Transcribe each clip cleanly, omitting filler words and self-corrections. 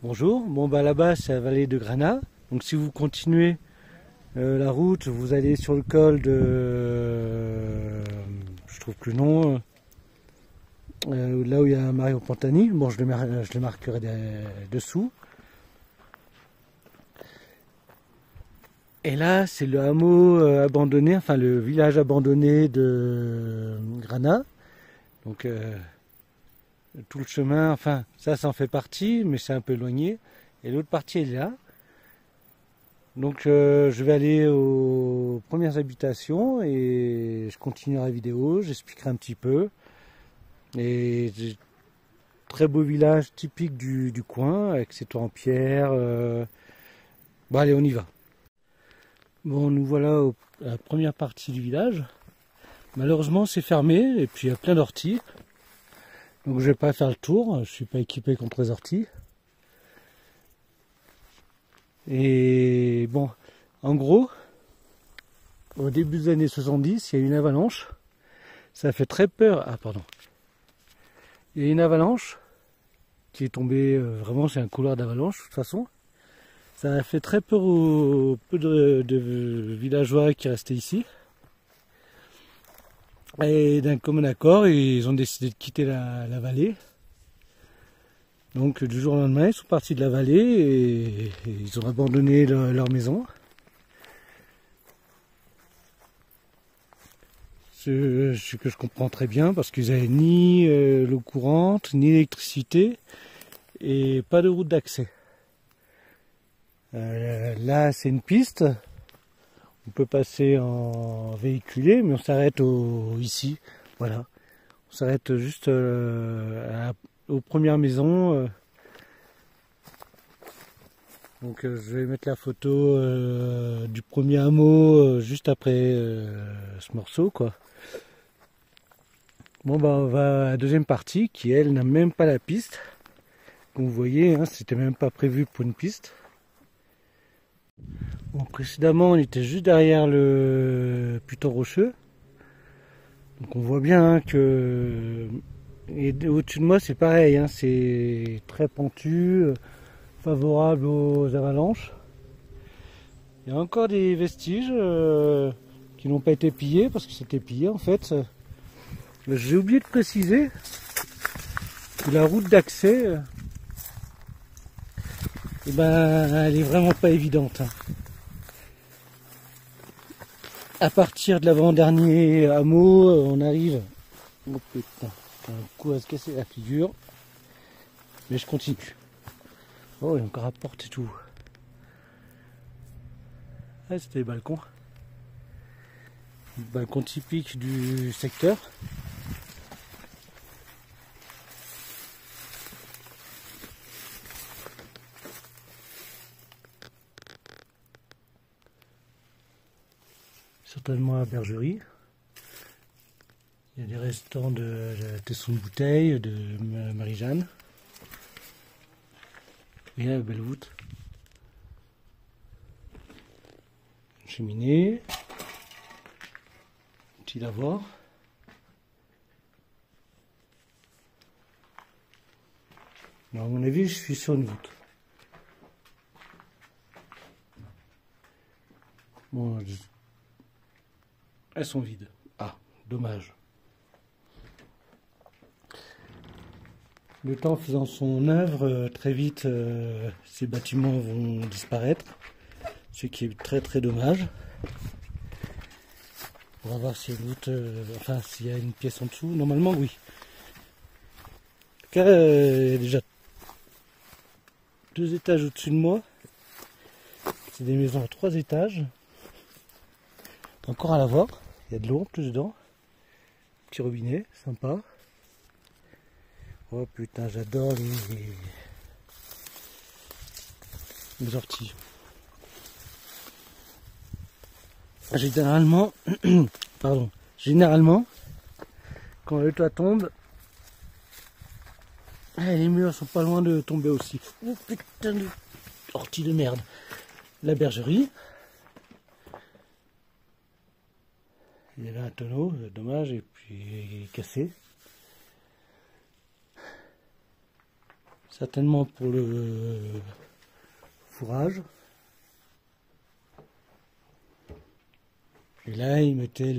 Bonjour, bon bah là-bas c'est la vallée de Grana, donc si vous continuez la route, vous allez sur le col je trouve plus le nom, là où il y a Mario Pantani, bon je le marquerai dessous. Et là c'est le hameau abandonné, enfin le village abandonné de Grana, donc tout le chemin, enfin ça en fait partie, mais c'est un peu éloigné, et l'autre partie est là. Donc je vais aller aux premières habitations et je continuerai la vidéo, j'expliquerai un petit peu. Et très beau village typique du coin, avec ses toits en pierre. Bon allez, on y va. Bon, nous voilà à la première partie du village. Malheureusement c'est fermé et puis il y a plein d'orties. Donc je vais pas faire le tour, je suis pas équipé contre les orties. Et bon, en gros, au début des années 70, il y a eu une avalanche. Ça fait très peur. Ah pardon. Il y a une avalanche qui est tombée, vraiment c'est un couloir d'avalanche de toute façon. Ça a fait très peur aux peu de villageois qui restaient ici. Et d'un commun accord, ils ont décidé de quitter la vallée. Donc du jour au lendemain, ils sont partis de la vallée et ils ont abandonné leur maison. Ce que je comprends très bien parce qu'ils n'avaient ni l'eau courante, ni l'électricité et pas de route d'accès. Là c'est une piste, on peut passer en véhiculé mais on s'arrête ici, voilà. On s'arrête juste aux premières maisons. Donc je vais mettre la photo du premier hameau juste après ce morceau quoi. Bon bah on va à la deuxième partie qui elle n'a même pas la piste. Comme vous voyez, hein, c'était même pas prévu pour une piste. Bon, précédemment on était juste derrière le puton rocheux. Donc on voit bien hein, que et au-dessus de moi c'est pareil, hein, c'est très pentu, favorable aux avalanches. Il y a encore des vestiges qui n'ont pas été pillés parce que c'était pillé en fait. J'ai oublié de préciser que la route d'accès, eh ben, elle est vraiment pas évidente. Hein. À partir de l'avant-dernier hameau, on arrive. Oh putain, un coup à se casser la figure. Mais je continue. Oh, il y a encore la porte et tout. Ah, c'était les balcons. Balcon typique du secteur. Certainement la bergerie. Il y a des restants de tesson de bouteille de Marie-Jeanne. Et là, belle voûte. Une cheminée. Un petit lavoir. À mon avis, je suis sur une voûte. Bon, elles sont vides. Ah, dommage. Le temps faisant son œuvre, très vite, ces bâtiments vont disparaître, ce qui est très très dommage. On va voir s'il y a une route, enfin s'il y a une pièce en dessous. Normalement, oui. En tout cas, il y a déjà 2 étages au-dessus de moi. C'est des maisons à 3 étages. Encore à la voir. Il y a de l'eau en plus dedans. Petit robinet, sympa. Oh putain, j'adore les orties. Généralement, pardon, généralement, quand le toit tombe, les murs sont pas loin de tomber aussi. Oh putain de ortie de merde. La bergerie. Il y a là un tonneau, dommage, et puis il est cassé. certainement pour le fourrage. Et là, ils mettaient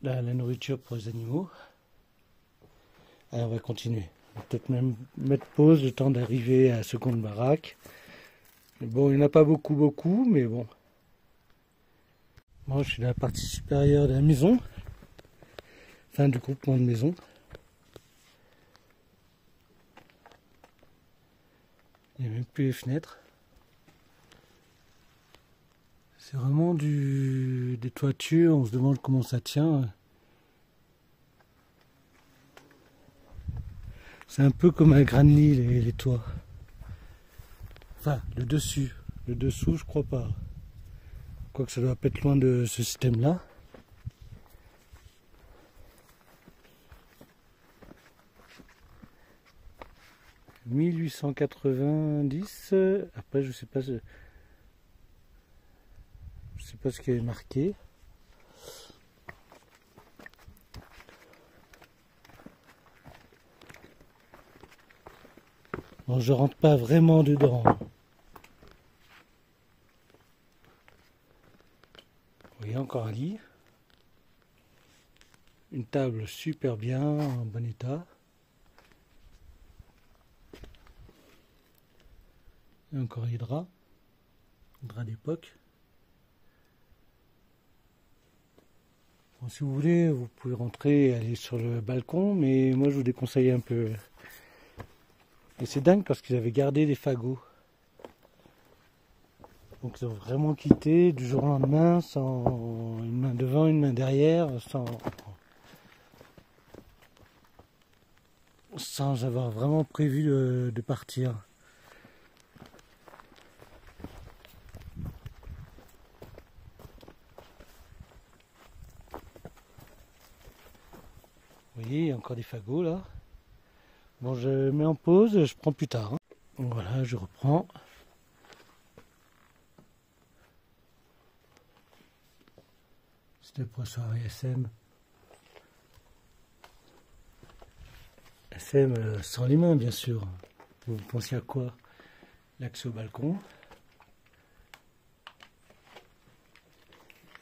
la nourriture pour les animaux. Allez, on va continuer. On va peut-être même mettre pause le temps d'arriver à la seconde baraque. Mais bon, il n'y en a pas beaucoup, mais bon. Moi, je suis dans la partie supérieure de la maison. Enfin, du groupement de maisons. Il n'y a même plus les fenêtres. C'est vraiment des toitures, on se demande comment ça tient. C'est un peu comme un granit les toits. Enfin, le dessus. Le dessous, je crois pas. Quoique ça doit pas être loin de ce système-là. « 1890 ». Après, je sais pas ce qui est marqué. Bon, je rentre pas vraiment dedans. Vous voyez, encore un lit. Une table super bien, en bon état. Et encore les draps d'époque. Bon, si vous voulez, vous pouvez rentrer et aller sur le balcon, mais moi je vous déconseille un peu. Et c'est dingue parce qu'ils avaient gardé des fagots. Donc ils ont vraiment quitté du jour au lendemain, sans une main devant, une main derrière, sans avoir vraiment prévu de partir. Vous voyez, il y a encore des fagots là. Bon, je mets en pause, je prends plus tard. Voilà, je reprends. C'était pour la soirée SM. SM sans les mains, bien sûr. Vous pensiez à quoi? L'accès au balcon.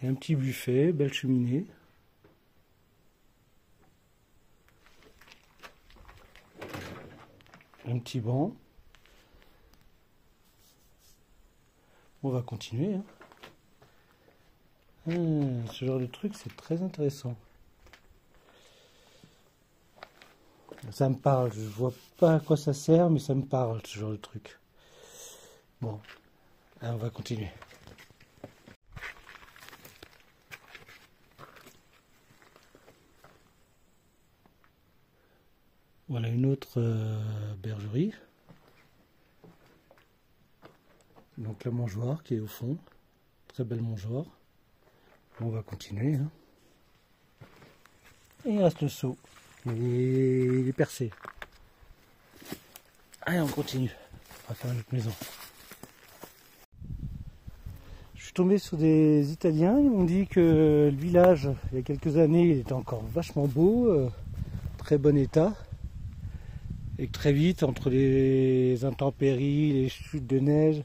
Et un petit buffet, belle cheminée. Un petit banc. On va continuer. Ce genre de truc, c'est très intéressant. Ça me parle. Je vois pas à quoi ça sert, mais ça me parle, ce genre de truc. Bon, allez, on va continuer. Voilà une autre bergerie. Donc la mangeoire qui est au fond. Très belle mangeoire. On va continuer. Hein. Et il reste le seau. Il est percé. Allez, on continue. On va faire une autre maison. Je suis tombé sur des Italiens. Ils m'ont dit que le village, il y a quelques années, il était encore vachement beau. Très bon état. Et que très vite, entre les intempéries, les chutes de neige,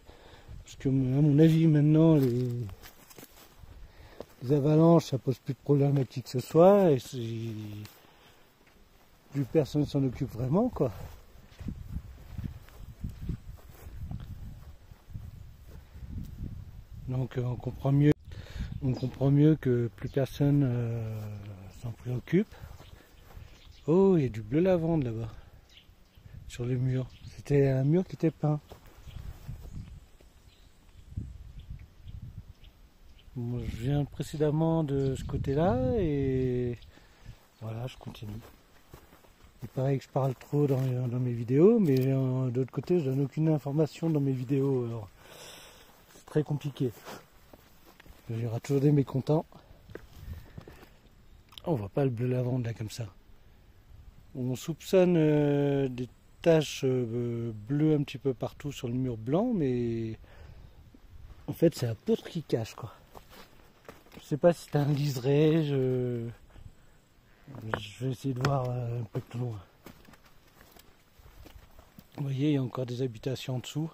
parce que à mon avis maintenant les avalanches ça pose plus de problématique que ce soit, et plus personne s'en occupe vraiment quoi. Donc on comprend mieux que plus personne s'en préoccupe. Oh, il y a du bleu lavande là-bas. Sur les murs. C'était un mur qui était peint. Moi, je viens précédemment de ce côté-là et voilà, je continue. Il paraît que je parle trop dans mes vidéos, mais de l'autre côté, je donne aucune information dans mes vidéos. Alors, c'est très compliqué. Il y aura toujours des mécontents. On voit pas le bleu lavande là comme ça. On soupçonne des taches bleues un petit peu partout sur le mur blanc, mais en fait c'est la poutre qui cache quoi. Je sais pas si c'est un liseré, je vais essayer de voir un peu plus loin. Vous voyez, il y a encore des habitations en dessous.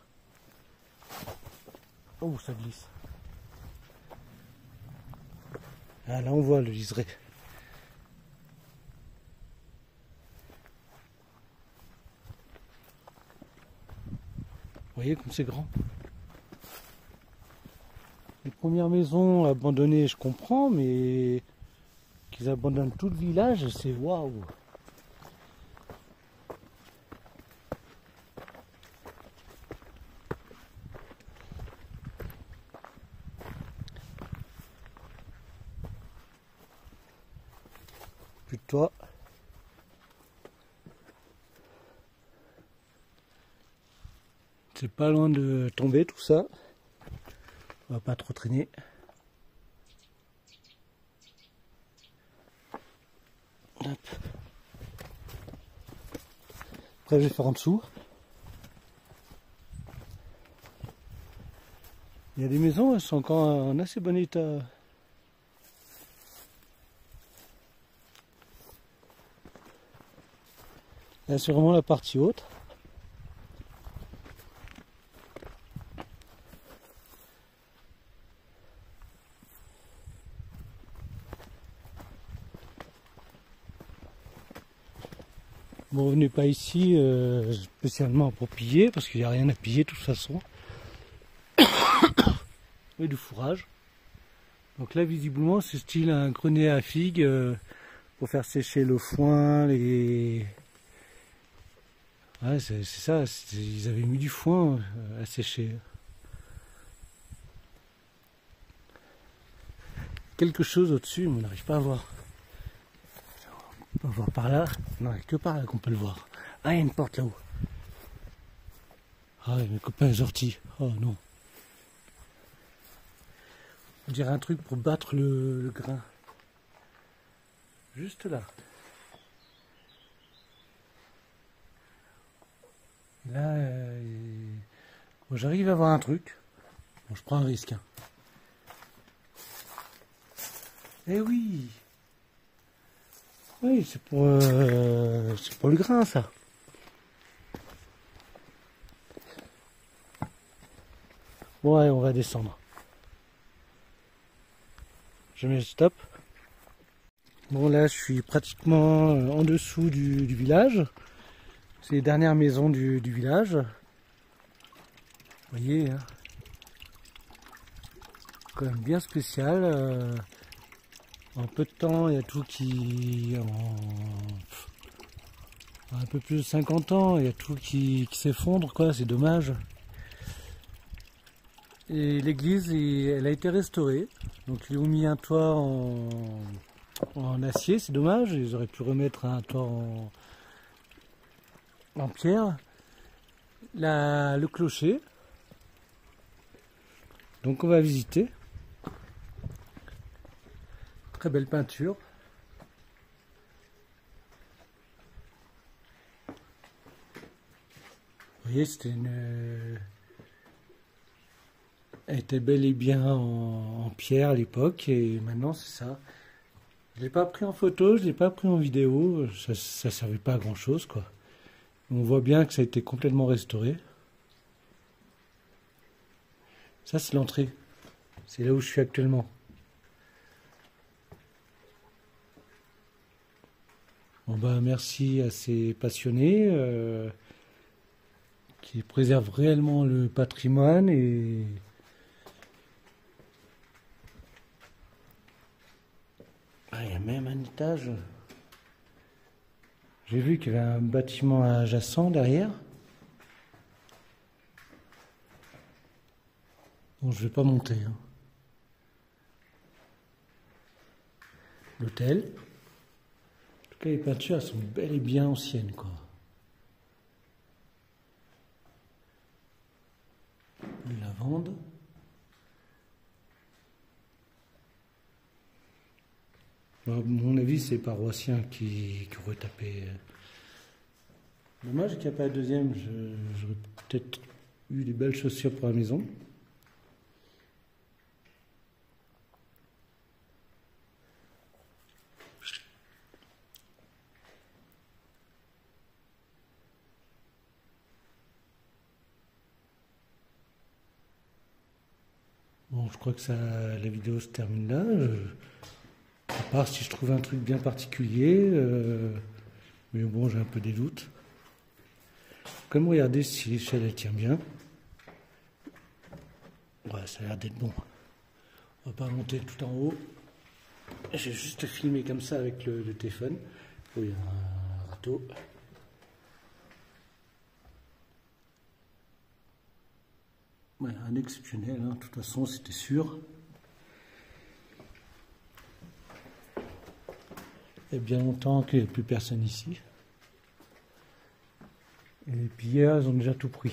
Oh, ça glisse. Ah, là, on voit le liseré. Vous voyez comme c'est grand. Les premières maisons abandonnées, je comprends, mais qu'ils abandonnent tout le village, c'est waouh. Plus de toit. C'est pas loin de tomber tout ça. On va pas trop traîner. Hop. Après je vais faire en dessous. Il y a des maisons, elles sont encore en assez bon état. Là c'est vraiment la partie haute. Bon, venez pas ici spécialement pour piller, parce qu'il n'y a rien à piller de toute façon. Et du fourrage. Donc là, visiblement, c'est style un grenier à figues pour faire sécher le foin, les... Ouais, c'est ça, ils avaient mis du foin à sécher. Quelque chose au-dessus, mais on n'arrive pas à voir. On peut voir par là. Non, il n'y a que par là qu'on peut le voir. Ah, il y a une porte là-haut. Ah, mes copains sont sortis. Oh non. On dirait un truc pour battre le grain. Juste là. Et là, bon, j'arrive à voir un truc. Bon, je prends un risque. Hein. Eh oui. Oui, c'est pour le grain, ça. Bon, ouais, on va descendre. Je mets le stop. Bon, là, je suis pratiquement en dessous du village. C'est les dernières maisons du village. Vous voyez, hein. Quand même bien spécial. En peu de temps, il y a tout qui... En un peu plus de 50 ans, il y a tout qui s'effondre, quoi. C'est dommage. Et l'église, elle a été restaurée. Donc ils ont mis un toit en acier, c'est dommage. Ils auraient pu remettre un toit en pierre. Le clocher. Donc on va visiter. Très belle peinture. Vous voyez, elle était bel et bien en pierre à l'époque et maintenant c'est ça. Je ne l'ai pas pris en photo, je ne l'ai pas pris en vidéo, ça ne servait pas à grand chose quoi. On voit bien que ça a été complètement restauré. Ça c'est l'entrée, c'est là où je suis actuellement. Bon bah merci à ces passionnés qui préservent réellement le patrimoine et il y a même un étage. J'ai vu qu'il y avait un bâtiment adjacent derrière. Bon, je vais pas monter. Hein. L'hôtel. En tout cas, les peintures elles sont bel et bien anciennes, quoi. Une lavande. Bon, à mon avis, c'est les paroissiens qui ont retapé. Dommage qu'il n'y a pas de deuxième. J'aurais peut-être eu des belles chaussures pour la maison. bon, je crois que la vidéo se termine là. À part si je trouve un truc bien particulier. Mais bon, j'ai un peu des doutes. Comme regarder si l'échelle elle tient bien. Ouais, ça a l'air d'être bon. On va pas monter tout en haut. J'ai juste filmé comme ça avec le téléphone. Oh, il y a un râteau. Ouais, un exceptionnel, hein. De toute façon, c'était sûr. Il y a bien longtemps qu'il n'y a plus personne ici. Et les pilleurs, ils ont déjà tout pris.